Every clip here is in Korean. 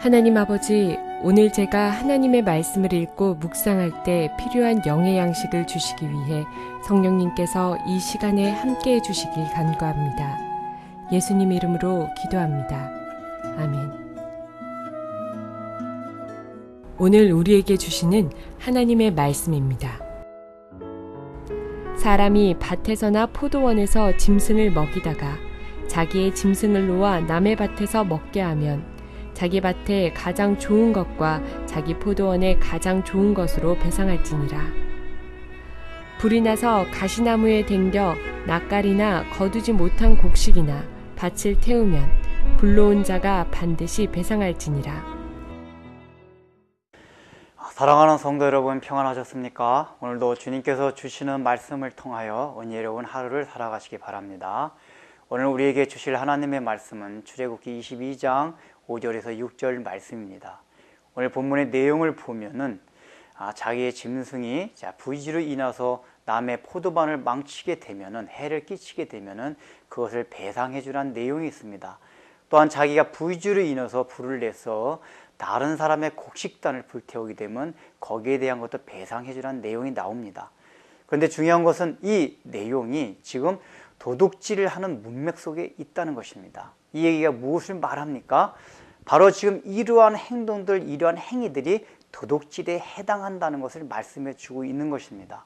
하나님 아버지, 오늘 제가 하나님의 말씀을 읽고 묵상할 때 필요한 영의 양식을 주시기 위해 성령님께서 이 시간에 함께해 주시길 간구합니다. 예수님 이름으로 기도합니다. 아멘. 오늘 우리에게 주시는 하나님의 말씀입니다. 사람이 밭에서나 포도원에서 짐승을 먹이다가 자기의 짐승을 놓아 남의 밭에서 먹게 하면 자기 밭에 가장 좋은 것과 자기 포도원에 가장 좋은 것으로 배상할지니라. 불이 나서 가시나무에 댕겨 낯가리나 거두지 못한 곡식이나 밭을 태우면 불러온 자가 반드시 배상할지니라. 사랑하는 성도 여러분, 평안하셨습니까? 오늘도 주님께서 주시는 말씀을 통하여 은혜로운 하루를 살아가시기 바랍니다. 오늘 우리에게 주실 하나님의 말씀은 출애굽기 22장 5절에서 6절 말씀입니다. 오늘 본문의 내용을 보면은 자기의 짐승이 부지로 인해서 남의 포도반을 망치게 되면은, 해를 끼치게 되면은 그것을 배상해 주라는 내용이 있습니다. 또한 자기가 부지로 인해서 불을 내서 다른 사람의 곡식단을 불태우게 되면 거기에 대한 것도 배상해 주라는 내용이 나옵니다. 그런데 중요한 것은 이 내용이 지금 도둑질을 하는 문맥 속에 있다는 것입니다. 이 얘기가 무엇을 말합니까? 바로 지금 이러한 행동들, 이러한 행위들이 도둑질에 해당한다는 것을 말씀해 주고 있는 것입니다.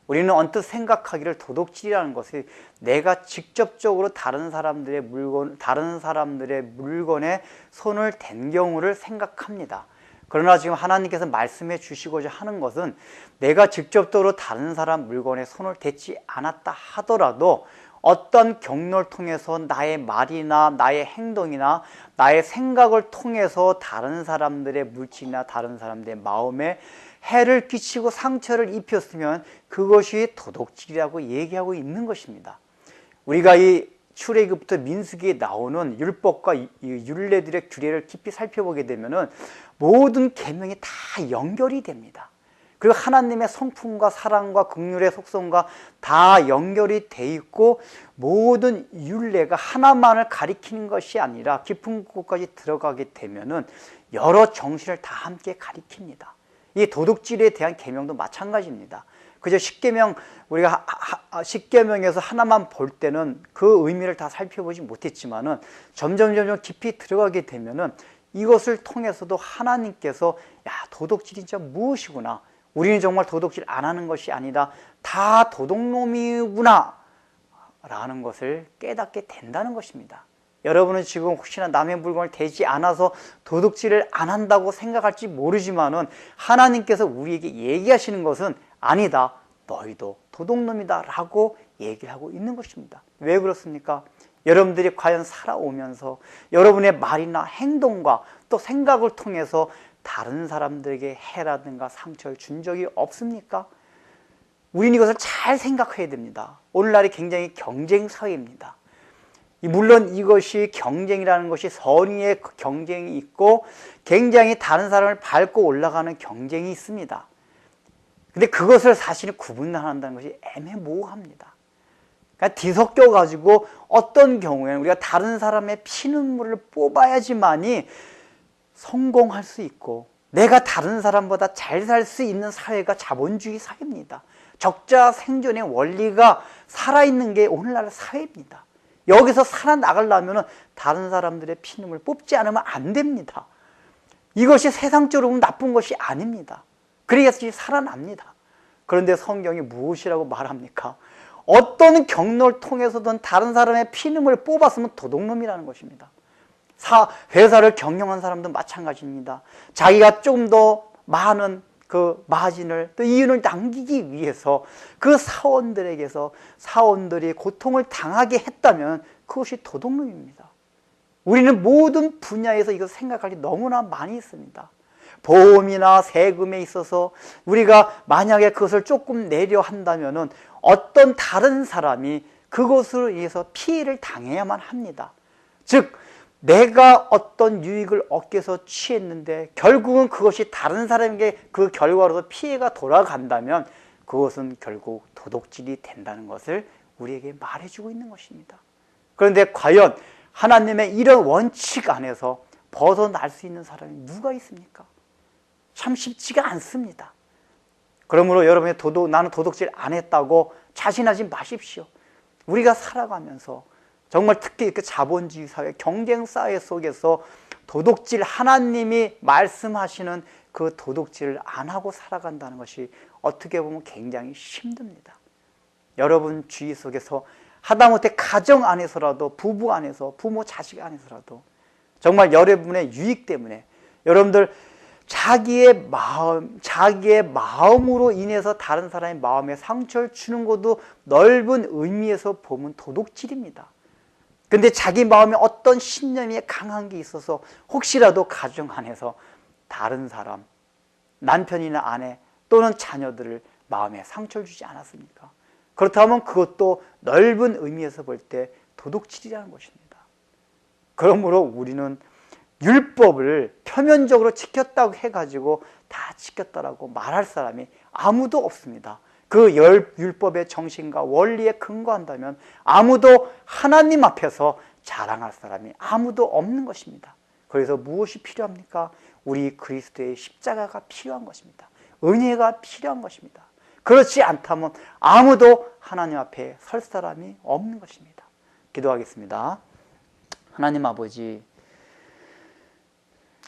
우리는 언뜻 생각하기를 도둑질이라는 것이 내가 직접적으로 다른 사람들의 물건에 손을 댄 경우를 생각합니다. 그러나 지금 하나님께서 말씀해 주시고자 하는 것은 내가 직접적으로 다른 사람 물건에 손을 댔지 않았다 하더라도 어떤 경로를 통해서 나의 말이나 나의 행동이나 나의 생각을 통해서 다른 사람들의 물질이나 다른 사람들의 마음에 해를 끼치고 상처를 입혔으면 그것이 도둑질이라고 얘기하고 있는 것입니다. 우리가 이 출애굽부터 민수기에 나오는 율법과 율례들의 규례를 깊이 살펴보게 되면은 모든 계명이 다 연결이 됩니다. 그리고 하나님의 성품과 사랑과 긍휼의 속성과 다 연결이 돼 있고, 모든 율례가 하나만을 가리키는 것이 아니라 깊은 곳까지 들어가게 되면은 여러 정신을 다 함께 가리킵니다. 이 도둑질에 대한 계명도 마찬가지입니다. 그저 십계명, 우리가 십계명에서 하나만 볼 때는 그 의미를 다 살펴보지 못했지만은 점점 깊이 들어가게 되면은 이것을 통해서도 하나님께서 도둑질이 진짜 무엇이구나, 우리는 정말 도둑질 안 하는 것이 아니다, 다 도둑놈이구나 라는 것을 깨닫게 된다는 것입니다. 여러분은 지금 혹시나 남의 물건을 대지 않아서 도둑질을 안 한다고 생각할지 모르지만은 하나님께서 우리에게 얘기하시는 것은 아니다, 너희도 도둑놈이다 라고 얘기를 하고 있는 것입니다. 왜 그렇습니까? 여러분들이 과연 살아오면서 여러분의 말이나 행동과 또 생각을 통해서 다른 사람들에게 해라든가 상처를 준 적이 없습니까? 우리는 이것을 잘 생각해야 됩니다. 오늘날이 굉장히 경쟁 사회입니다. 물론 이것이 경쟁이라는 것이 선의의 경쟁이 있고 굉장히 다른 사람을 밟고 올라가는 경쟁이 있습니다. 근데 그것을 사실은 구분한다는 것이 애매모호합니다. 그러니까 뒤섞여 가지고 어떤 경우에는 우리가 다른 사람의 피눈물을 뽑아야지만이 성공할 수 있고 내가 다른 사람보다 잘 살 수 있는 사회가 자본주의 사회입니다. 적자 생존의 원리가 살아있는 게 오늘날 사회입니다. 여기서 살아나가려면 다른 사람들의 피눈물 뽑지 않으면 안 됩니다. 이것이 세상적으로 나쁜 것이 아닙니다. 그래야지 살아납니다. 그런데 성경이 무엇이라고 말합니까? 어떤 경로를 통해서든 다른 사람의 피눈물을 뽑았으면 도둑놈이라는 것입니다. 회사를 경영한 사람도 마찬가지입니다. 자기가 좀 더 많은 그 마진을, 또 이윤을 남기기 위해서 그 사원들이 고통을 당하게 했다면 그것이 도둑놈입니다. 우리는 모든 분야에서 이것을 생각할 게 너무나 많이 있습니다. 보험이나 세금에 있어서 우리가 만약에 그것을 조금 내려 한다면은 어떤 다른 사람이 그것으로 인해서 피해를 당해야만 합니다. 즉, 내가 어떤 유익을 얻기 위해서 취했는데 결국은 그것이 다른 사람에게 그 결과로서 피해가 돌아간다면 그것은 결국 도둑질이 된다는 것을 우리에게 말해주고 있는 것입니다. 그런데 과연 하나님의 이런 원칙 안에서 벗어날 수 있는 사람이 누가 있습니까? 참 쉽지가 않습니다. 그러므로 여러분의 나는 도둑질 안 했다고 자신하지 마십시오. 우리가 살아가면서 정말 특히 그 자본주의 사회, 경쟁 사회 속에서 도둑질, 하나님이 말씀하시는 그 도둑질을 안 하고 살아간다는 것이 어떻게 보면 굉장히 힘듭니다. 여러분 주위 속에서 하다못해 가정 안에서라도, 부부 안에서, 부모 자식 안에서라도 정말 여러분의 유익 때문에 여러분들 자기의 마음으로 인해서 다른 사람의 마음에 상처를 주는 것도 넓은 의미에서 보면 도둑질입니다. 근데 자기 마음에 어떤 신념이 강한 게 있어서 혹시라도 가정 안에서 다른 사람, 남편이나 아내 또는 자녀들을 마음에 상처를 주지 않았습니까? 그렇다면 그것도 넓은 의미에서 볼 때 도둑질이라는 것입니다. 그러므로 우리는 율법을 표면적으로 지켰다고 해가지고 다 지켰다라고 말할 사람이 아무도 없습니다. 그 율법의 정신과 원리에 근거한다면 아무도 하나님 앞에서 자랑할 사람이 아무도 없는 것입니다. 그래서 무엇이 필요합니까? 우리 그리스도의 십자가가 필요한 것입니다. 은혜가 필요한 것입니다. 그렇지 않다면 아무도 하나님 앞에 설 사람이 없는 것입니다. 기도하겠습니다. 하나님 아버지,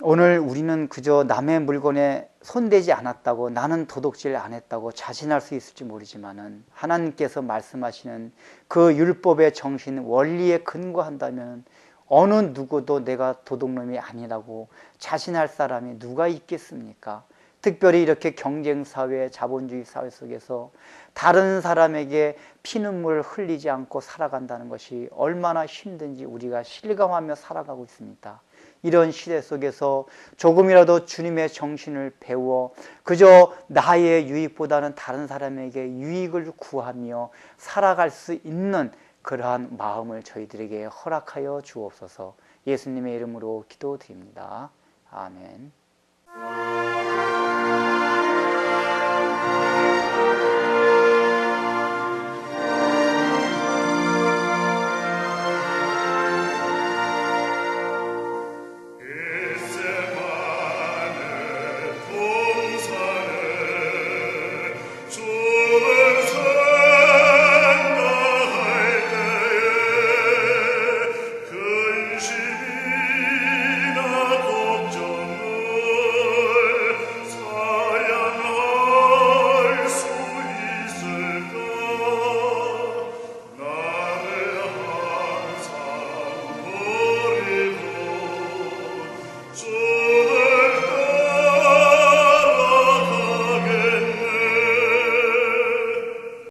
오늘 우리는 그저 남의 물건에 손대지 않았다고, 나는 도둑질 안 했다고 자신할 수 있을지 모르지만은 하나님께서 말씀하시는 그 율법의 정신, 원리에 근거한다면 어느 누구도 내가 도둑놈이 아니라고 자신할 사람이 누가 있겠습니까? 특별히 이렇게 경쟁사회, 자본주의 사회 속에서 다른 사람에게 피눈물을 흘리지 않고 살아간다는 것이 얼마나 힘든지 우리가 실감하며 살아가고 있습니다. 이런 시대 속에서 조금이라도 주님의 정신을 배워 그저 나의 유익보다는 다른 사람에게 유익을 구하며 살아갈 수 있는 그러한 마음을 저희들에게 허락하여 주옵소서. 예수님의 이름으로 기도드립니다. 아멘.